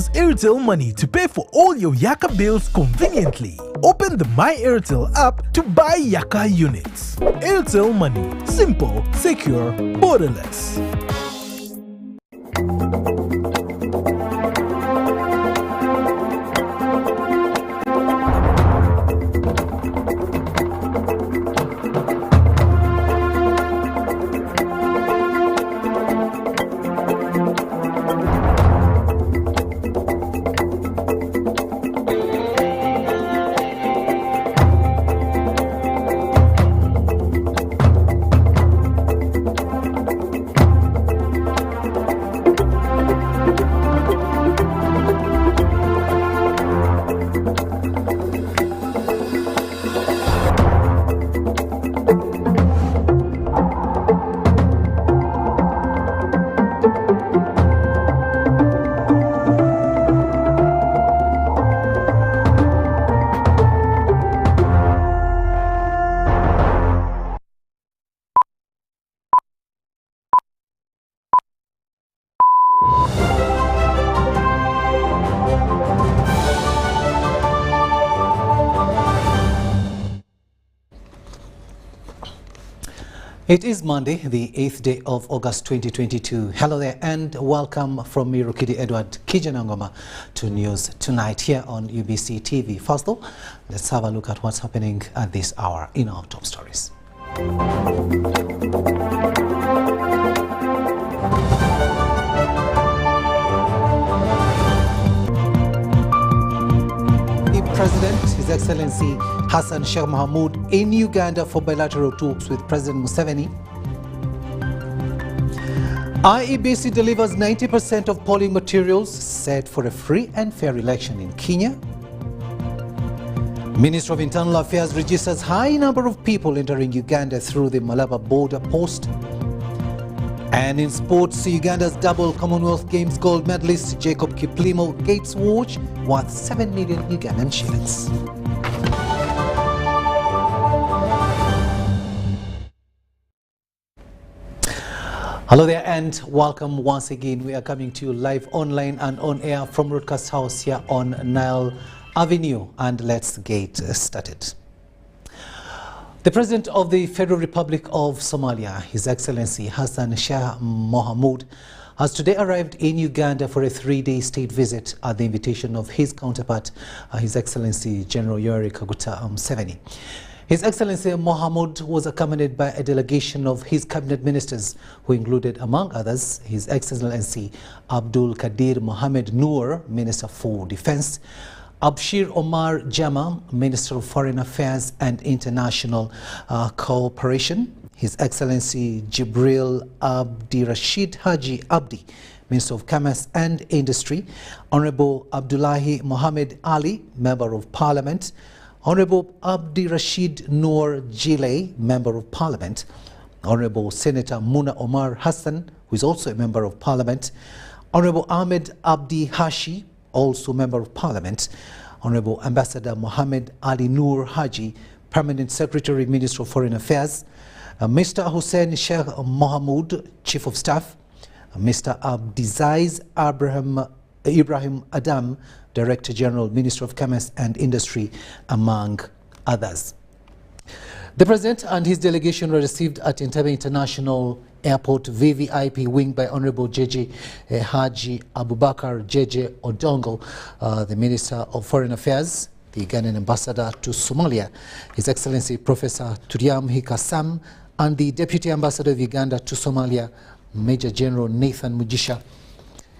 Use Airtel Money to pay for all your Yaka bills conveniently. Open the My Airtel app to buy Yaka units. Airtel Money. Simple, secure, borderless. It is Monday, the 8th day of August 2022. Hello there and welcome from me, Rukidi Edward Kiijanangoma, to news tonight here on UBC TV. First though, let's have a look at what's happening at this hour in our top stories. President, His Excellency Hassan Sheikh Mohamud in Uganda for bilateral talks with President Museveni. IEBC delivers 90% of polling materials set for a free and fair election in Kenya. Ministry of Internal Affairs registers high number of people entering Uganda through the Malaba border post. And in sports, Uganda's double Commonwealth Games gold medalist Jacob Kiplimo gets watch worth 7 million Ugandan shillings. Hello there and welcome once again. We are coming to you live online and on air from Broadcast House here on Nile Avenue, and let's get started. The President of the Federal Republic of Somalia, His Excellency Hassan Sheikh Mohamud, has today arrived in Uganda for a 3-day state visit at the invitation of his counterpart, His Excellency General Yoweri Kaguta Museveni. His Excellency Mohamud was accompanied by a delegation of his cabinet ministers, who included, among others, His Excellency Abdul Kadir Mohamed Noor, Minister for Defense, Abshir Omar Jama, Minister of Foreign Affairs and International Cooperation, His Excellency Jibril Abdi Rashid Haji Abdi, Minister of Commerce and Industry, Honorable Abdullahi Mohammed Ali, Member of Parliament, Honorable Abdi Rashid Noor Jile, Member of Parliament, Honorable Senator Muna Omar Hassan, who is also a Member of Parliament, Honorable Ahmed Abdi Hashi, also Member of Parliament, Honorable Ambassador Mohammed Ali Noor Haji, Permanent Secretary, Minister of Foreign Affairs, Mr. Hussein Sheikh Mohamud, Chief of Staff, Mr. Abdizaiz Ibrahim Adam, Director General, Minister of Commerce and Industry, among others. The President and his delegation were received at Entebbe International Airport VVIP wing by Honorable JJ Haji Abubakar JJ Odongo, the Minister of Foreign Affairs, the Ugandan Ambassador to Somalia, His Excellency Professor Turiam Hikasam, and the Deputy Ambassador of Uganda to Somalia, Major General Nathan Mujisha.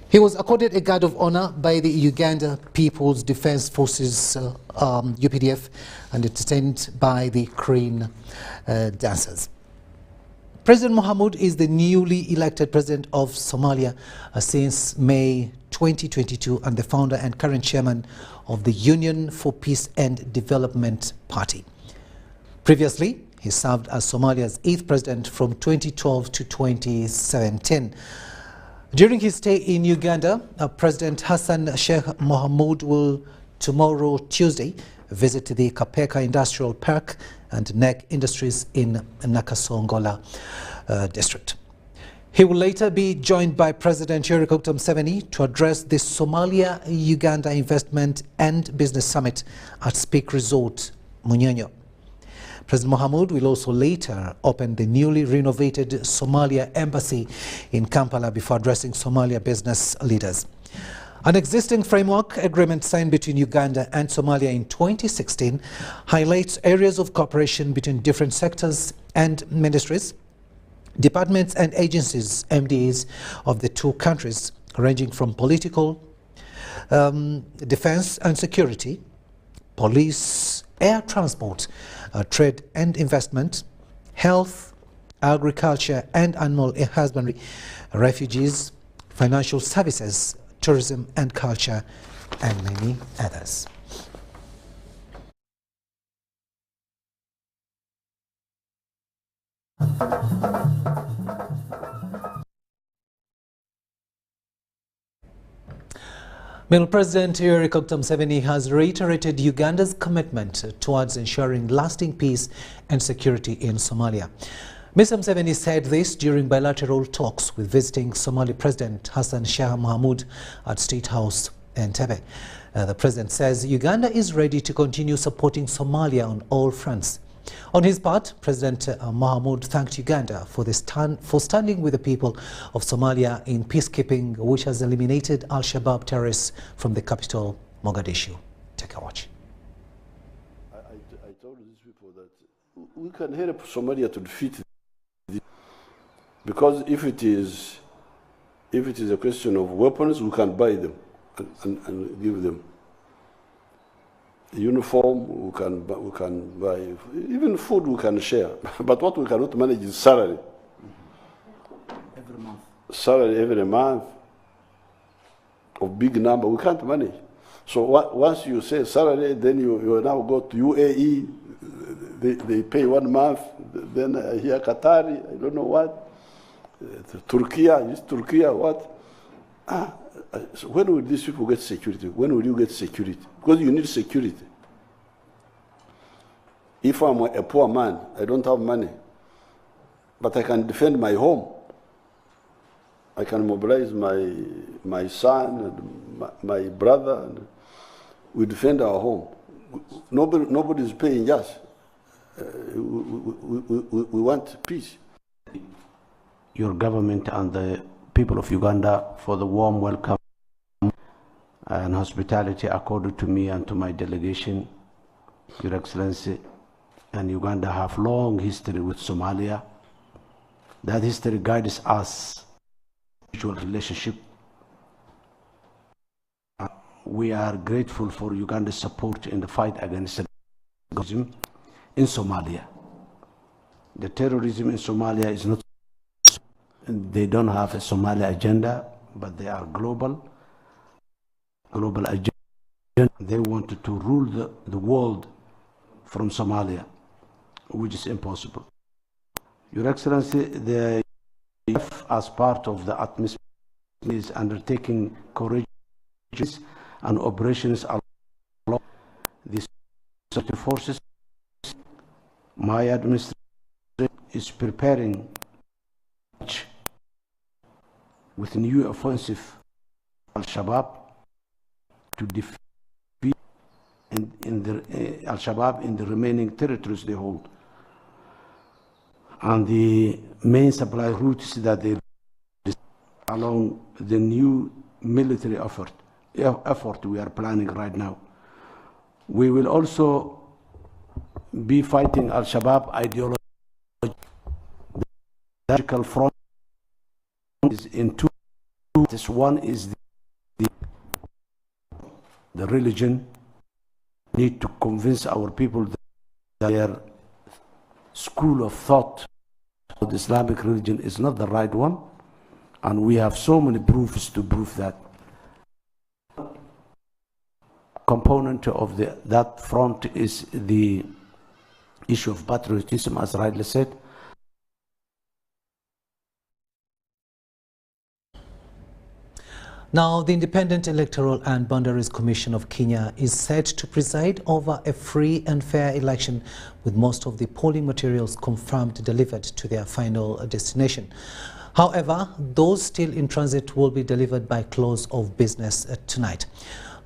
He was accorded a guard of honor by the Uganda People's Defense Forces, UPDF, and entertained by the crane dancers. President Mohamud is the newly elected president of Somalia since May 2022 and the founder and current chairman of the Union for Peace and Development Party. Previously, he served as Somalia's 8th president from 2012 to 2017. During his stay in Uganda, President Hassan Sheikh Mohamud will tomorrow, Tuesday, visit the Kapeka Industrial Park and NEC Industries in Nakasongola district. He will later be joined by President Yoweri Museveni to address the Somalia-Uganda Investment and Business Summit at Speak Resort, Munyonyo. President Mohamud will also later open the newly renovated Somalia Embassy in Kampala before addressing Somalia business leaders. An existing framework agreement signed between Uganda and Somalia in 2016 highlights areas of cooperation between different sectors and ministries, departments and agencies, MDAs of the two countries, ranging from political, defense and security, police, air transport, trade and investment, health, agriculture and animal husbandry, refugees, financial services, tourism and culture, and many others. Meanwhile, President Yoweri Museveni has reiterated Uganda's commitment towards ensuring lasting peace and security in Somalia. Mr. Museveni said this during bilateral talks with visiting Somali President Hassan Sheikh Mohamud at State House Entebbe. The president says Uganda is ready to continue supporting Somalia on all fronts. On his part, President Mohamud thanked Uganda for standing with the people of Somalia in peacekeeping, which has eliminated Al-Shabaab terrorists from the capital, Mogadishu. Take a watch. I told these people that we can help Somalia to defeat this, because if it is a question of weapons, we can buy them and give them. Uniform, we can buy, even food we can share. But what we cannot manage is salary. Every month. Salary every month of big number, we can't manage. So once you say salary, then you now go to UAE, they pay 1 month, then here Qatari, I don't know what, Turkey, what? So when will these people get security? When will you get security? Because you need security. If I'm a poor man, I don't have money, but I can defend my home. I can mobilize my son and my brother, and we defend our home. Nobody is paying us. We want peace. Your government and the people of Uganda for the warm welcome and hospitality accorded to me and to my delegation, Your Excellency. And Uganda have long history with Somalia. That history guides us mutual relationship. We are grateful for Uganda's support in the fight against terrorism in Somalia. The terrorism in Somalia is not, they don't have a Somalia agenda, but they are global agenda. They wanted to rule the world from Somalia, which is impossible. Your Excellency, the UF, as part of the atmosphere, is undertaking courageous and operations along the security forces. My administration is preparing with new offensive Al-Shabaab to defeat Al-Shabaab in the remaining territories they hold. And the main supply routes that they along the new military effort we are planning right now. We will also be fighting Al-Shabaab ideology. The ideological front is in two. This one is the religion. Need to convince our people that their school of thought of the Islamic religion is not the right one, and we have so many proofs to prove that. Component of that front is the issue of patriotism, as rightly said. Now, the Independent Electoral and Boundaries Commission of Kenya is set to preside over a free and fair election, with most of the polling materials confirmed delivered to their final destination. However, those still in transit will be delivered by close of business tonight.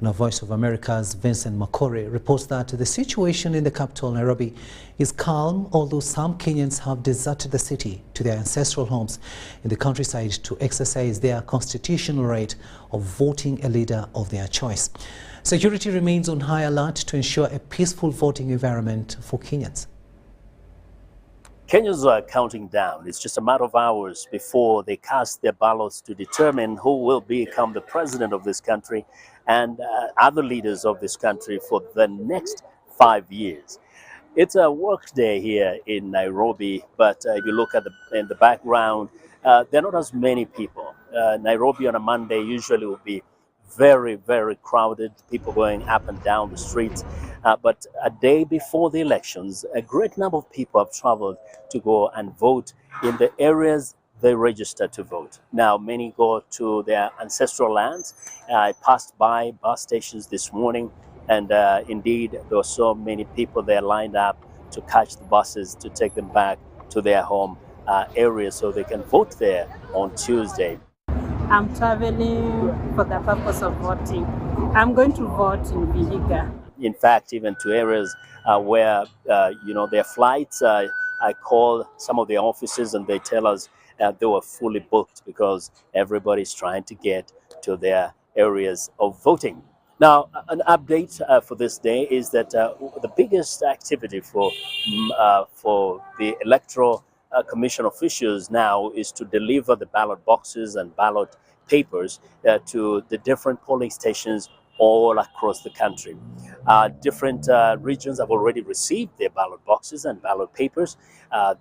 Now, Voice of America's Vincent Makori reports that the situation in the capital, Nairobi, is calm, although some Kenyans have deserted the city to their ancestral homes in the countryside to exercise their constitutional right of voting a leader of their choice. Security remains on high alert to ensure a peaceful voting environment for Kenyans. Kenyans are counting down. It's just a matter of hours before they cast their ballots to determine who will become the president of this country and other leaders of this country for the next 5 years. It's a work day here in Nairobi, but if you look at in the background, there are not as many people. Nairobi on a Monday usually will be very, very crowded, people going up and down the streets. But a day before the elections, a great number of people have traveled to go and vote in the areas they registered to vote. Now, many go to their ancestral lands. I passed by bus stations this morning, and indeed, there were so many people there lined up to catch the buses to take them back to their home areas so they can vote there on Tuesday. I'm traveling for the purpose of voting. I'm going to vote in Vihiga. In fact, even to areas where, their flights, I call some of the offices and they tell us they were fully booked because everybody's trying to get to their areas of voting. Now, an update for this day is that the biggest activity for the Electoral Commission officials now is to deliver the ballot boxes and ballot papers to the different polling stations all across the country. Different regions have already received their ballot boxes and ballot papers.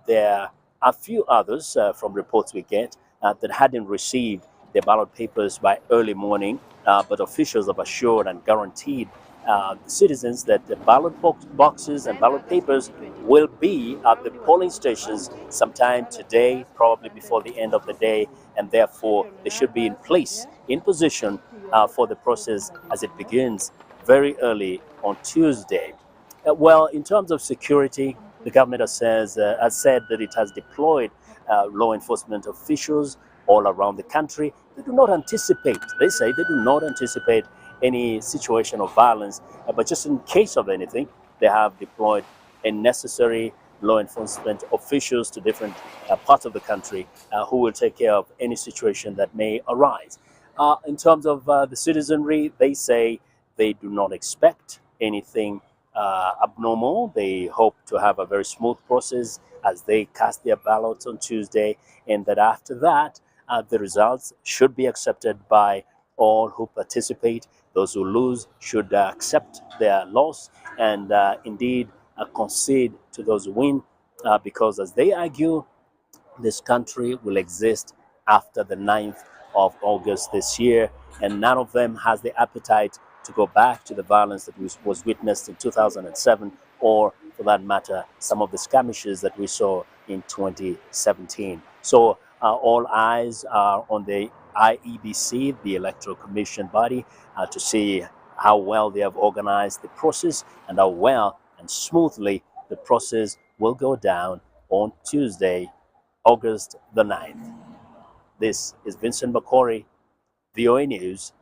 There are a few others from reports we get that hadn't received their ballot papers by early morning, but officials have assured and guaranteed the citizens that the ballot boxes and ballot papers will be at the polling stations sometime today, probably before the end of the day, and therefore they should be in place, in position for the process as it begins very early on Tuesday. Well, in terms of security, the government has said that it has deployed law enforcement officials all around the country. They do not anticipate, they say they do not anticipate any situation of violence, but just in case of anything, they have deployed a necessary law enforcement officials to different parts of the country who will take care of any situation that may arise. In terms of the citizenry, they say they do not expect anything abnormal. They hope to have a very smooth process as they cast their ballots on Tuesday, and that after that, the results should be accepted by all who participate. Those who lose should accept their loss and indeed concede to those who win, because as they argue, this country will exist after the 9th of August this year, and none of them has the appetite to go back to the violence that was witnessed in 2007, or for that matter, some of the skirmishes that we saw in 2017. So all eyes are on the IEBC, the Electoral Commission body, to see how well they have organized the process and how well and smoothly the process will go down on Tuesday, August the 9th. This is Vincent Makori, VOA News,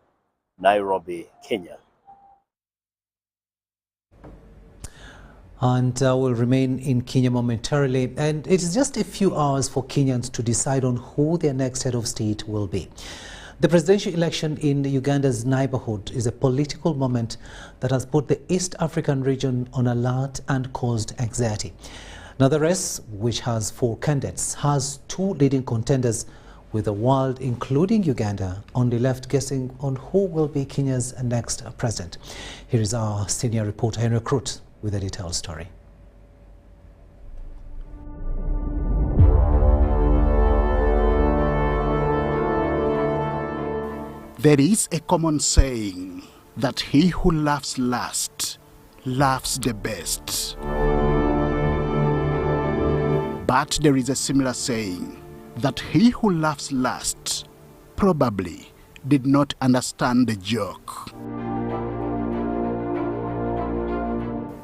Nairobi, Kenya. And we'll remain in Kenya momentarily. And it is just a few hours for Kenyans to decide on who their next head of state will be. The presidential election in Uganda's neighborhood is a political moment that has put the East African region on alert and caused anxiety. Now, the race, which has 4 candidates, has 2 leading contenders, with the world, including Uganda, only left guessing on who will be Kenya's next president. Here is our senior reporter, Henry Crute, with a detailed story. There is a common saying that he who laughs last laughs the best. But there is a similar saying that he who laughs last probably did not understand the joke.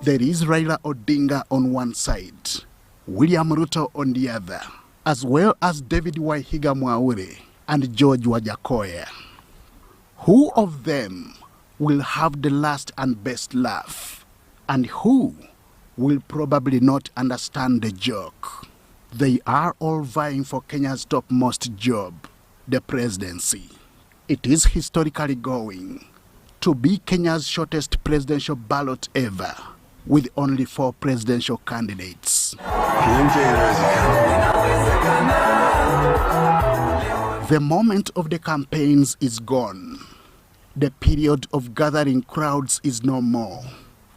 There is Raila Odinga on one side, William Ruto on the other, as well as David Waihiga Mwaure and George Wajakoya. Who of them will have the last and best laugh, and who will probably not understand the joke? They are all vying for Kenya's topmost job, the presidency. It is historically going to be Kenya's shortest presidential ballot ever, with only 4 presidential candidates. The moment of the campaigns is gone. The period of gathering crowds is no more,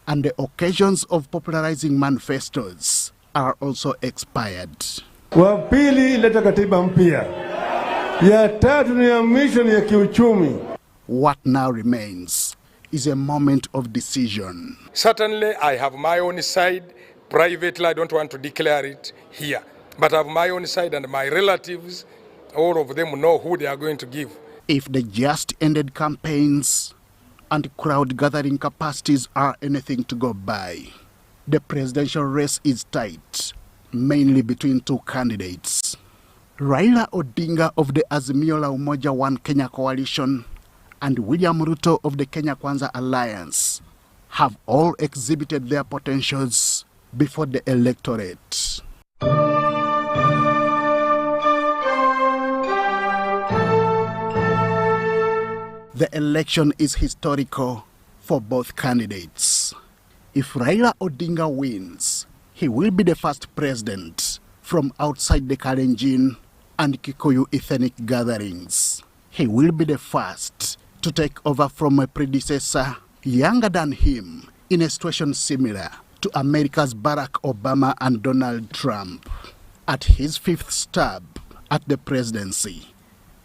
and the occasions of popularizing manifestos are also expired. Wa pili ileta katiba mpya. Ya tatu ni ya mission ya kiuchumi. What now remains is a moment of decision. Certainly, I have my own side. Privately, I don't want to declare it here. But I have my own side, and my relatives, all of them know who they are going to give. If the just ended campaigns and crowd gathering capacities are anything to go by, the presidential race is tight, mainly between 2 candidates. Raila Odinga of the Azimio la Umoja One Kenya coalition and William Ruto of the Kenya Kwanza Alliance have all exhibited their potentials before the electorate. The election is historical for both candidates. If Raila Odinga wins, he will be the first president from outside the Kalenjin and Kikuyu ethnic gatherings. He will be the first to take over from a predecessor younger than him in a situation similar to America's Barack Obama and Donald Trump at his 5th stab at the presidency.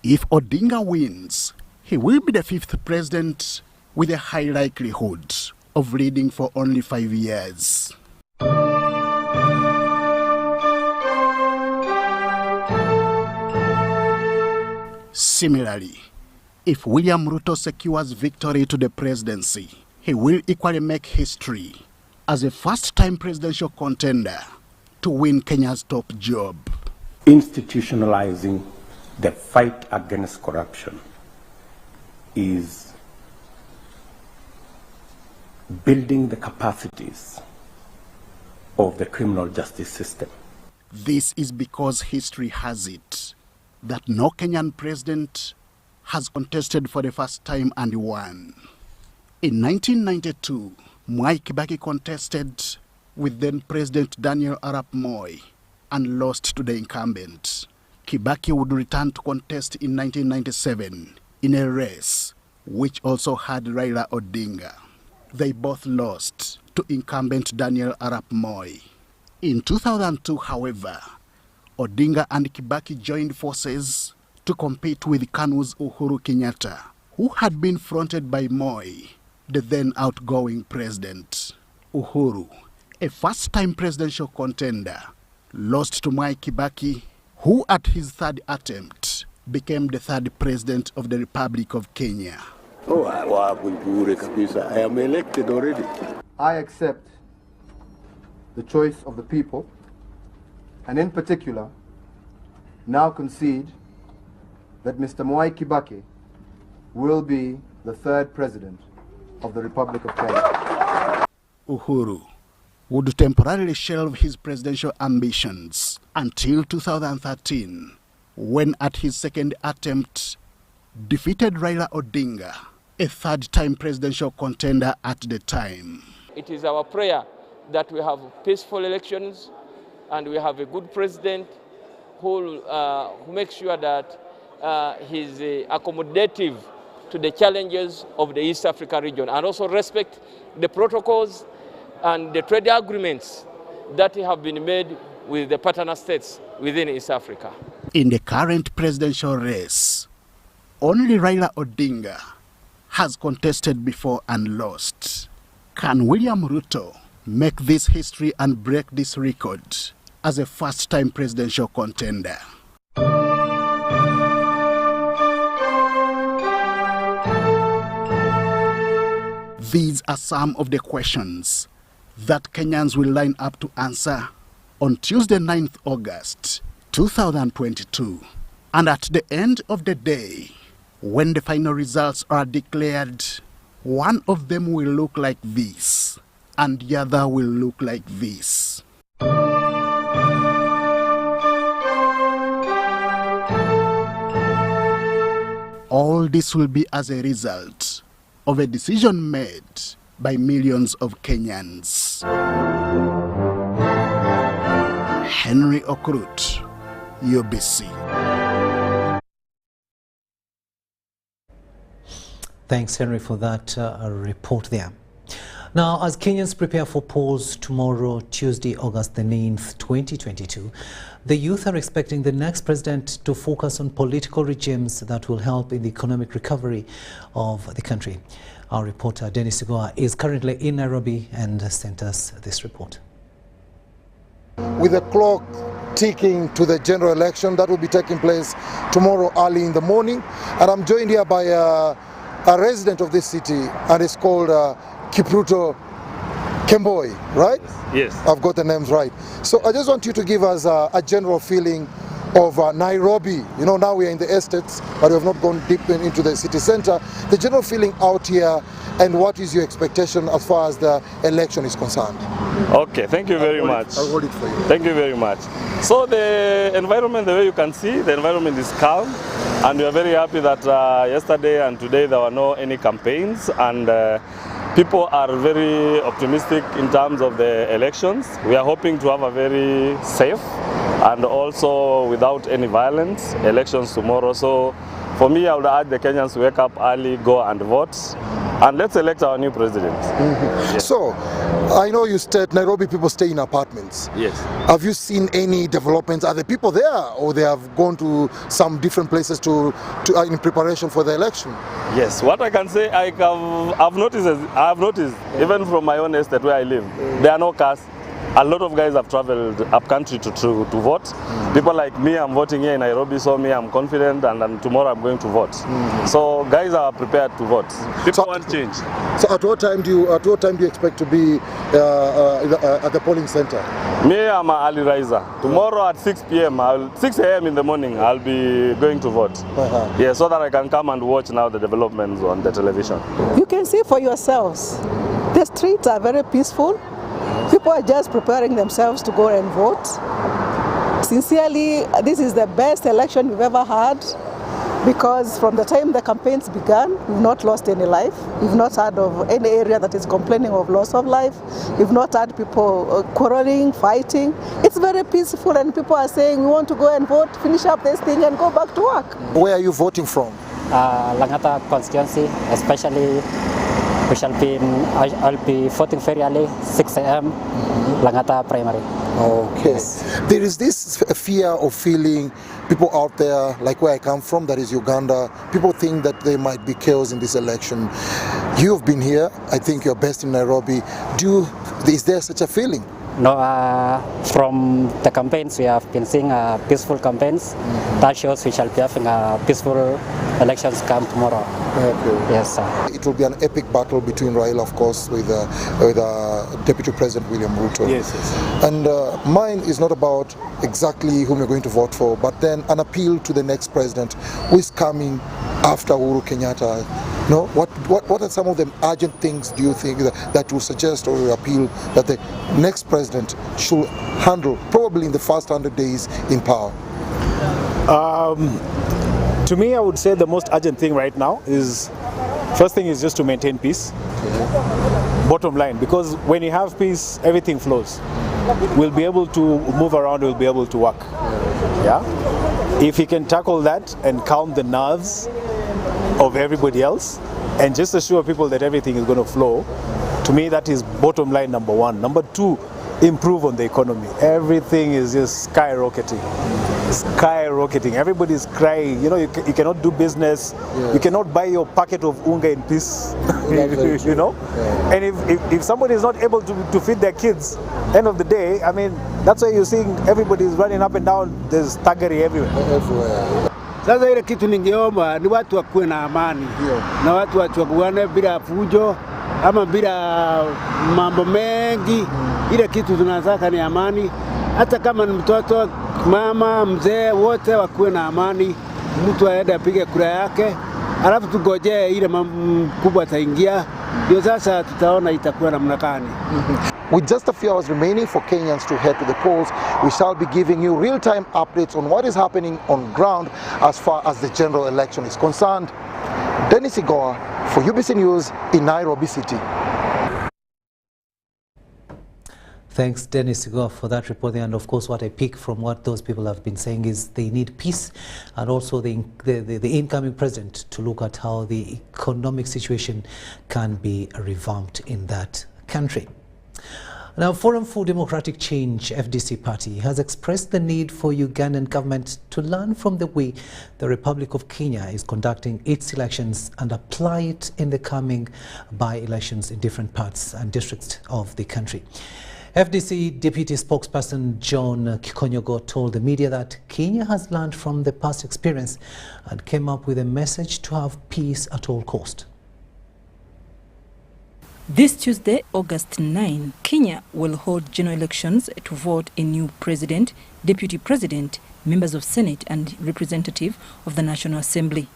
If Odinga wins, he will be the 5th president with a high likelihood of leading for only 5 years. Similarly, if William Ruto secures victory to the presidency, he will equally make history as a first-time presidential contender to win Kenya's top job. Institutionalizing the fight against corruption is building the capacities of the criminal justice system. This is because history has it that no Kenyan president has contested for the first time and won. In 1992, Mwai Kibaki contested with then President Daniel Arap Moi and lost to the incumbent. Kibaki would return to contest in 1997 in a race which also had Raila Odinga. They both lost to incumbent Daniel Arap Moi. In 2002, however, Odinga and Kibaki joined forces to compete with KANU's Uhuru Kenyatta, who had been fronted by Moi, the then outgoing president. Uhuru, a first-time presidential contender, lost to Mwai Kibaki, who at his 3rd attempt became the 3rd president of the Republic of Kenya. Oh, I am elected already. I accept the choice of the people, and in particular, now concede that Mr. Mwai Kibaki will be the 3rd president of the Republic of Kenya. Uhuru would temporarily shelve his presidential ambitions until 2013, when at his 2nd attempt defeated Raila Odinga, a 3rd-time presidential contender at the time. It is our prayer that we have peaceful elections and we have a good president who makes sure that he's accommodative to the challenges of the East Africa region and also respect the protocols and the trade agreements that have been made with the partner states within East Africa. In the current presidential race, only Raila Odinga has contested before and lost. Can William Ruto make this history and break this record as a first-time presidential contender? These are some of the questions that Kenyans will line up to answer on Tuesday, 9th August, 2022. And at the end of the day, when the final results are declared, one of them will look like this, and the other will look like this. All this will be as a result of a decision made by millions of Kenyans. Henry Okrut, UBC. Thanks, Henry, for that report there. Now, as Kenyans prepare for polls tomorrow, Tuesday, August the 9th, 2022, the youth are expecting the next president to focus on political regimes that will help in the economic recovery of the country. Our reporter, Dennis Igoa, is currently in Nairobi and sent us this report. With the clock ticking to the general election that will be taking place tomorrow early in the morning, and I'm joined here by a resident of this city, and it's called Kipruto Kemboi, right? Yes. I've got the names right. So I just want you to give us a general feeling of Nairobi. You know, now we are in the estates, but we have not gone deep into the city center. The general feeling out here, and what is your expectation as far as the election is concerned? Okay, thank you very much. I'll hold it for you. Thank you very much. So the environment, the way you can see, the environment is calm, and we are very happy that yesterday and today there were no any campaigns, and people are very optimistic in terms of the elections. We are hoping to have a very safe and also without any violence elections tomorrow. So for me, I would urge the Kenyans to wake up early, go and vote, and let's elect our new president. Yes. So, I know you stayed, Nairobi people stay in apartments. Yes. Have you seen any developments? Are the people there, or they have gone to some different places to in preparation for the election? Yes, what I can say, I've noticed, even from my own estate where I live, there are no cars. A lot of guys have traveled up country to vote. People like me, I'm voting here in Nairobi, so me, I'm confident, and tomorrow I'm going to vote. So guys are prepared to vote. People want change. So at what time do you expect to be at the polling center? Me, I'm an early riser. Tomorrow at 6 p.m., 6 a.m. in the morning, I'll be going to vote. Yeah, so that I can come and watch now the developments on the television. You can see for yourselves. The streets are very peaceful. People are just preparing themselves to go and vote. Sincerely, this is the best election we've ever had, because from the time the campaigns began, we've not lost any life. We've not heard of any area that is complaining of loss of life. We've not had people quarreling, fighting. It's very peaceful, and people are saying, we want to go and vote, finish up this thing and go back to work. Where are you voting from? Langata constituency, especially I'll be voting very early, 6 a.m., Langata primary. Okay. Yes. There is this fear of feeling, people out there, like where I come from, that is Uganda, people think that there might be chaos in this election. You've been here, I think you're best in Nairobi. Is there such a feeling? No, from the campaigns we have been seeing peaceful campaigns. That shows we shall be having a peaceful elections come tomorrow. Okay. Yes, sir. It will be an epic battle between Raila, of course, with Deputy President William Ruto. Yes, yes. And mine is not about exactly whom you're going to vote for, but then an appeal to the next president who is coming after Uhuru Kenyatta. No, what are some of the urgent things do you think that will suggest or appeal that the next president should handle, probably in the first 100 days in power? To me, I would say the most urgent thing right now is, first thing is just to maintain peace. Bottom line, because when you have peace, everything flows. We'll be able to move around, we'll be able to work. Yeah. If he can tackle that and calm the nerves of everybody else and just assure people that everything is going to flow, to me that is bottom line number one. Number two, improve on the economy. Everything is just skyrocketing. Everybody's crying. You know, you cannot do business. Yes. You cannot buy your packet of unga in peace. You know. Yeah. And if somebody is not able to feed their kids, end of the day, I mean, that's why you're seeing everybody is running up and down. There's thuggery everywhere. Sasa ile kitu ningeomba ni watu wakuwe na amani, na watu wachaguane bila fujo ama bila mambo mengi. Ile kitu tunataka ni amani. Hata kama ni mtoto mama, mzee, wote wakuwe na amani, mtu aende apige kura yake, alafu tugojee ile mkubwa ataingia, ndio sasa tutaona itakuwa namna gani. With just a few hours remaining for Kenyans to head to the polls, we shall be giving you real-time updates on what is happening on ground as far as the general election is concerned. Dennis Igoa for UBC News in Nairobi City. Thanks, Dennis Igoa, for that report. And of course, what I pick from what those people have been saying is they need peace, and also the incoming president to look at how the economic situation can be revamped in that country. Now, Forum for Democratic Change, FDC party, has expressed the need for Ugandan government to learn from the way the Republic of Kenya is conducting its elections and apply it in the coming by-elections in different parts and districts of the country. FDC Deputy Spokesperson John Kiijanangoma told the media that Kenya has learned from the past experience and came up with a message to have peace at all cost. This Tuesday, August 9, Kenya will hold general elections to vote a new president, deputy president, members of Senate and representative of the National Assembly.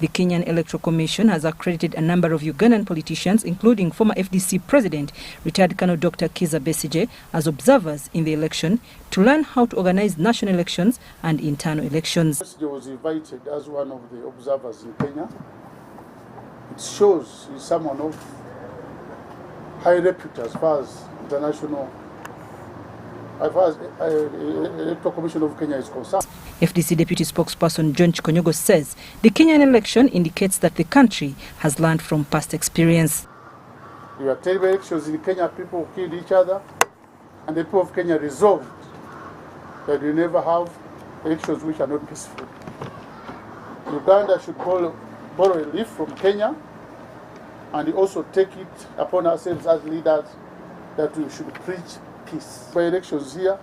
The Kenyan Electoral Commission has accredited a number of Ugandan politicians, including former FDC President, retired Colonel Dr. Kizza Besigye, as observers in the election to learn how to organize national elections and internal elections. Besigye was invited as one of the observers in Kenya. It shows he's someone of high repute as far as the Electoral Commission of Kenya is concerned. FDC Deputy Spokesperson John Kiijanangoma says the Kenyan election indicates that the country has learned from past experience. We had terrible elections in Kenya, people killed each other, and the people of Kenya resolved that we never have elections which are not peaceful. Uganda should borrow a leaf from Kenya and also take it upon ourselves as leaders that we should preach peace. By elections here,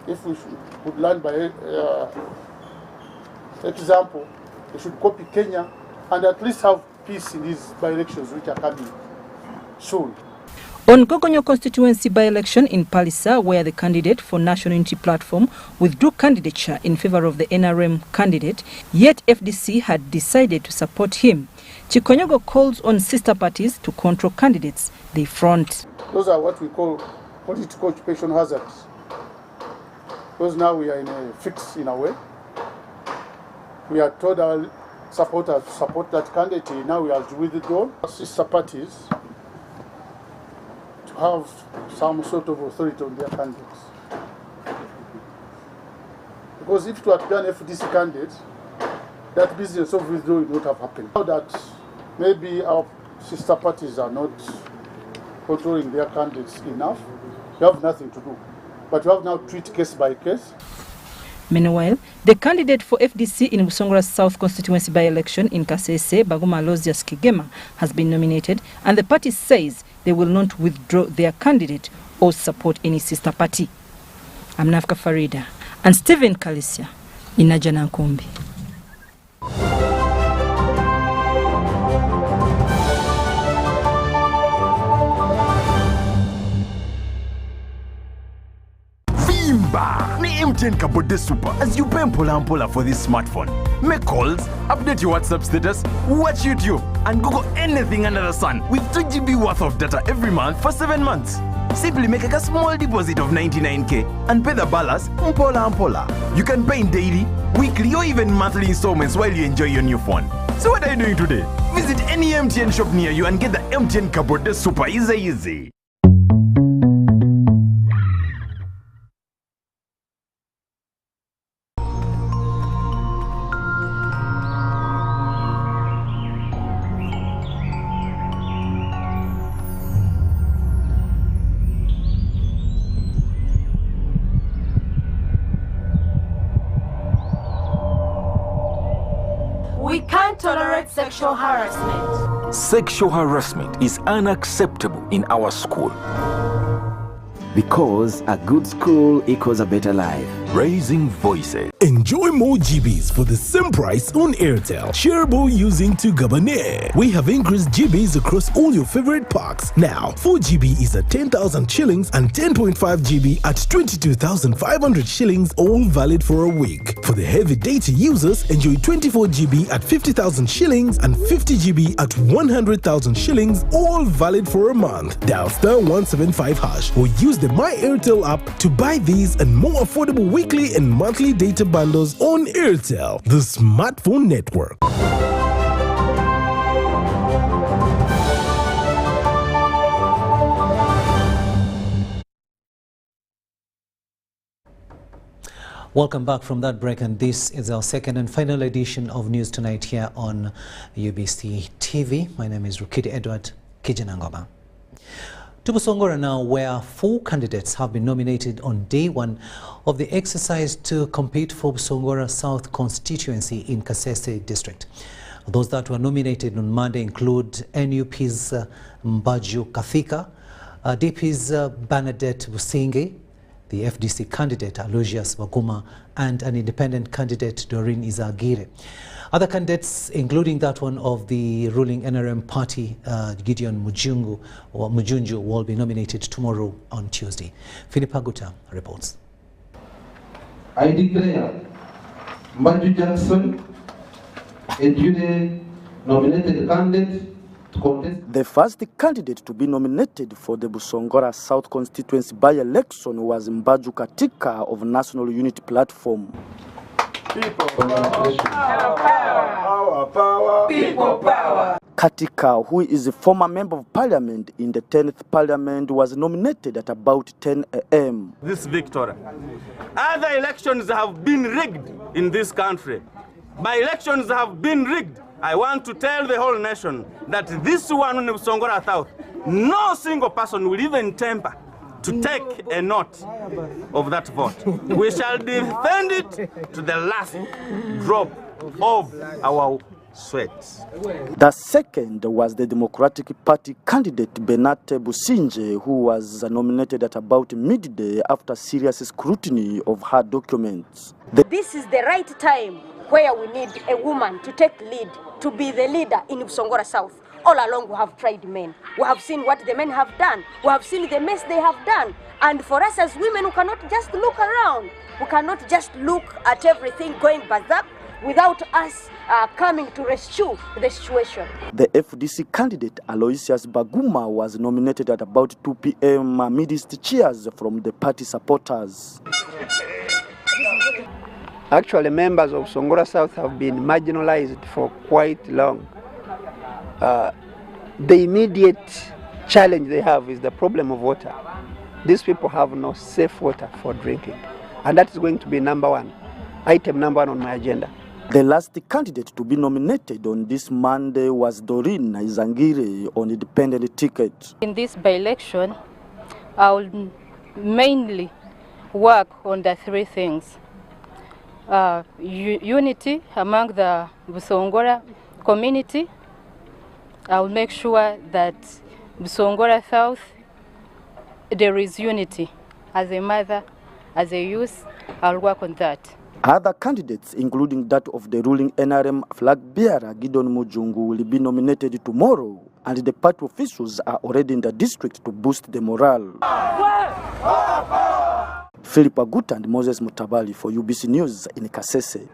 if we would learn by example, we should copy Kenya and at least have peace in these by-elections which are coming soon. On Gogonyo constituency by-election in Palisa, where the candidate for National Unity Platform withdrew candidature in favor of the NRM candidate, yet FDC had decided to support him. Kiijanangoma calls on sister parties to control candidates they front. Those are what we call political occupation hazards. Because now we are in a fix in a way. We are told our supporters to support that candidate. Now we have to withdraw sister parties to have some sort of authority on their candidates. Because if it were to be an FDC candidate, that business of withdrawal would not have happened. Now that maybe our sister parties are not controlling their candidates enough, we have nothing to do. But we have now treat case by case. Meanwhile, the candidate for FDC in Busongora's South constituency by-election in Kasese, Baguma Aloysius Kigema, has been nominated, and the party says they will not withdraw their candidate or support any sister party. I'm Nafka Farida and Stephen Kalisia in Kiijanangoma. Ni MTN Kabode Super as you pay mpola for this smartphone. Make calls, update your WhatsApp status, watch YouTube, and Google anything under the sun with 2 GB worth of data every month for 7 months. Simply make a small deposit of 99k and pay the balance mpola. You can pay in daily, weekly, or even monthly installments while you enjoy your new phone. So what are you doing today? Visit any MTN shop near you and get the MTN Kabode Super easy. We can't tolerate sexual harassment. Sexual harassment is unacceptable in our school. Because a good school equals a better life. raising voices. Enjoy more GBs for the same price on Airtel. Shareable using 2 Gabonais. We have increased GBs across all your favorite packs. Now, 4 GB is at 10,000 shillings and 10.5 GB at 22,500 shillings, all valid for a week. For the heavy data users, enjoy 24 GB at 50,000 shillings and 50 GB at 100,000 shillings, all valid for a month. Dial *175# or use the My Airtel app to buy these and more affordable weekly and monthly data bundles on Airtel, the smartphone network. Welcome back from that break, and this is our second and final edition of News Tonight here on UBC TV. My name is Rukidi Edward. Kiijanangoma. To Busongora now, where 4 candidates have been nominated on day 1 of the exercise to compete for Busongora South constituency in Kasese district. Those that were nominated on Monday include NUP's Mbaju Kathika, DP's Bernadette Businge, the FDC candidate Aloysius Baguma, and an independent candidate Doreen Izagire. Other candidates, including that one of the ruling NRM party, Gideon Mujunju, will be nominated tomorrow on Tuesday. Philip Aguta reports. I declare Mbaju Jackson a duly nominated candidate to contest. The first candidate to be nominated for the Busongora South constituency by-election was Mbaju Katika of National Unity Platform. People power. People power. Katika, who is a former member of parliament in the 10th parliament, was nominated at about 10 a.m. This victory. Other elections have been rigged in this country. By-elections have been rigged. I want to tell the whole nation that this one in Busongora South, no single person will even temper to take a note of that vote. We shall defend it to the last drop of our sweat. The second was the Democratic Party candidate Benate Businge, who was nominated at about midday after serious scrutiny of her documents. This is the right time where we need a woman to take lead, to be the leader in Busongora South. All along we have tried men. We have seen what the men have done. We have seen the mess they have done. And for us as women, we cannot just look around. We cannot just look at everything going berserk without us coming to rescue the situation. The FDC candidate Aloysius Baguma was nominated at about 2 p.m. amidst cheers from the party supporters. Actually, members of Busongora South have been marginalized for quite long. The immediate challenge they have is the problem of water. These people have no safe water for drinking. And that is going to be item number one on my agenda. The last candidate to be nominated on this Monday was Doreen Izagire on independent ticket. In this by-election, I will mainly work on the 3 things. Unity among the Busongora community. I will make sure that Busongora South, there is unity. As a mother, as a youth, I'll work on that. Other candidates, including that of the ruling NRM flag bearer Gideon Mujunju, will be nominated tomorrow, and the party officials are already in the district to boost the morale. Philip Aguta and Moses Mutabali for UBC News in Kasese.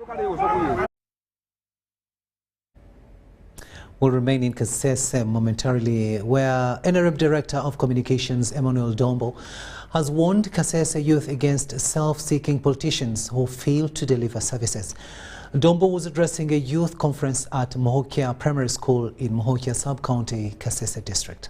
We'll remain in Kasese momentarily, where NRM Director of Communications Emmanuel Dombo has warned Kasese youth against self-seeking politicians who fail to deliver services. Dombo was addressing a youth conference at Mohokia Primary School in Mohokia Sub-County, Kasese District.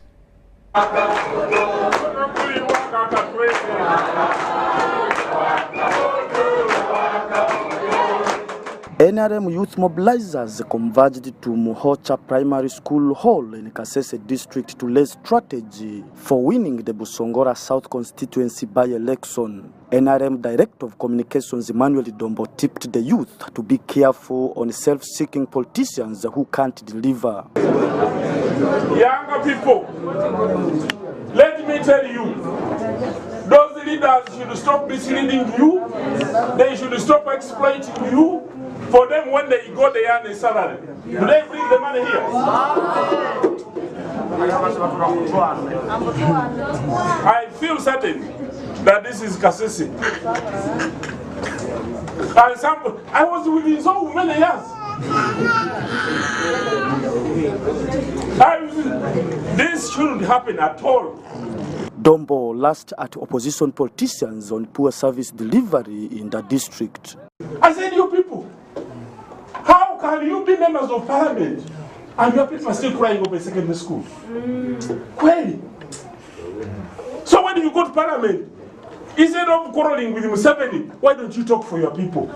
NRM youth mobilizers converged to Mohocha Primary School Hall in Kasese District to lay strategy for winning the Busongora South constituency by-election. NRM Director of Communications Emmanuel Dombo tipped the youth to be careful on self-seeking politicians who can't deliver. Younger people, let me tell you, those leaders should stop misleading you. They should stop exploiting you. For them, when they go, they earn a salary. Do they bring the money here? I feel certain that this is Kasese. And I was with him so many years. This shouldn't happen at all. Dombo last at opposition politicians on poor service delivery in the district. I said, you people, how can you be members of parliament and your people are still crying over secondary school? Query. So when you go to parliament, instead of quarreling with Museveni, why don't you talk for your people?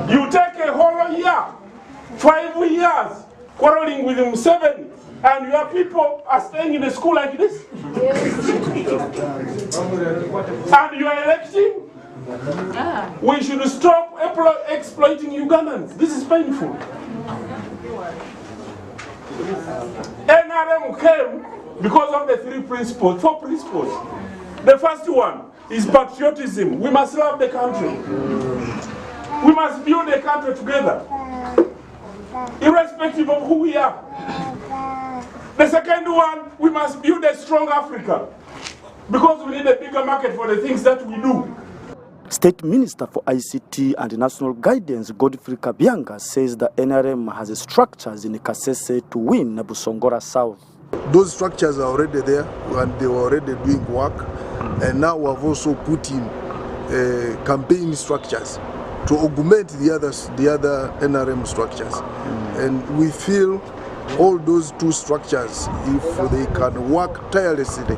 You take a whole year, 5 years, quarreling with Museveni, and your people are staying in a school like this? And you are electing? We should stop exploiting Ugandans. This is painful. NRM came because of the 4 principles. The first one is patriotism. We must love the country. We must build the country together, irrespective of who we are. The second one, we must build a strong Africa, because we need a bigger market for the things that we do. State Minister for ICT and National Guidance Godfrey Kabyanga says the NRM has structures in Kasese to win Busongora South. Those structures are already there and they were already doing work, and now we have also put in campaign structures to augment the other NRM structures. And we feel all those two structures, if they can work tirelessly,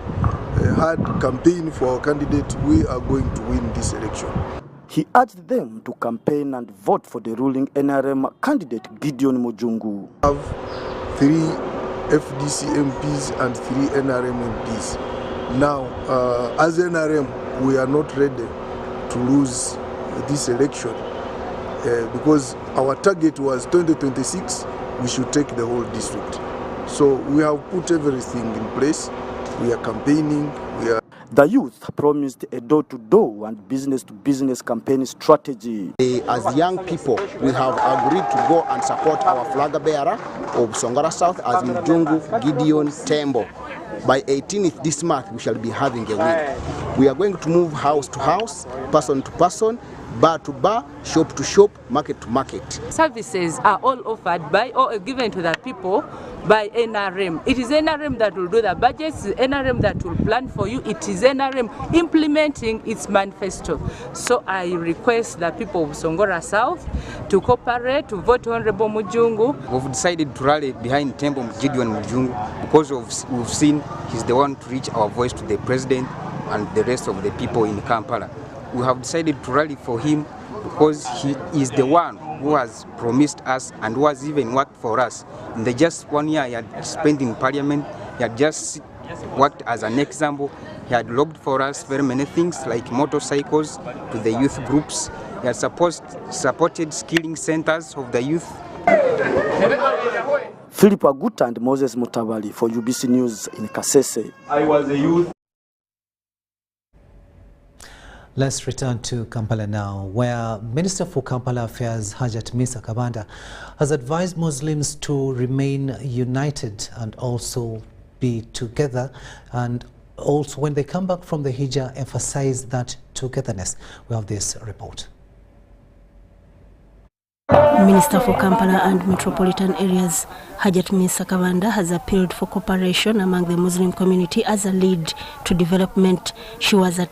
hard campaign for our candidate, we are going to win this election. He urged them to campaign and vote for the ruling NRM candidate Gideon Mujungu. We have 3 FDC MPs and 3 NRM MPs. Now, as NRM, we are not ready to lose this election because our target was 2026, we should take the whole district. So we have put everything in place. We are campaigning. The youth promised a door-to-door and business-to-business campaign strategy. As young people, we have agreed to go and support our flag bearer of Busongora South as Mujungu Gideon Tembo. By 18th this month, we shall be having a win. We are going to move house to house, person to person, bar to bar, shop to shop, market to market. Services are all offered by or given to the people by NRM. It is NRM that will do the budgets, NRM that will plan for you. It is NRM implementing its manifesto. So I request the people of Busongora South to cooperate, to vote Honorable Mujungu. We've decided to rally behind Tembo Gideon Mujungu because we've seen he's the one to reach our voice to the president and the rest of the people in Kampala. We have decided to rally for him because he is the one who has promised us and who has even worked for us. In the just 1 year he had spent in parliament, he had just worked as an example. He had logged for us very many things like motorcycles to the youth groups. He had supported skilling centers of the youth. Philip Aguta and Moses Mutabali for UBC News in Kasese. I was a youth. Let's return to Kampala now, where Minister for Kampala Affairs Hajat Misa Kabanda has advised Muslims to remain united and also be together, and also when they come back from the Hijjah, emphasize that togetherness. We have this report. Minister for Kampala and metropolitan areas Hajat Misa Kabanda has appealed for cooperation among the Muslim community as a lead to development. She was at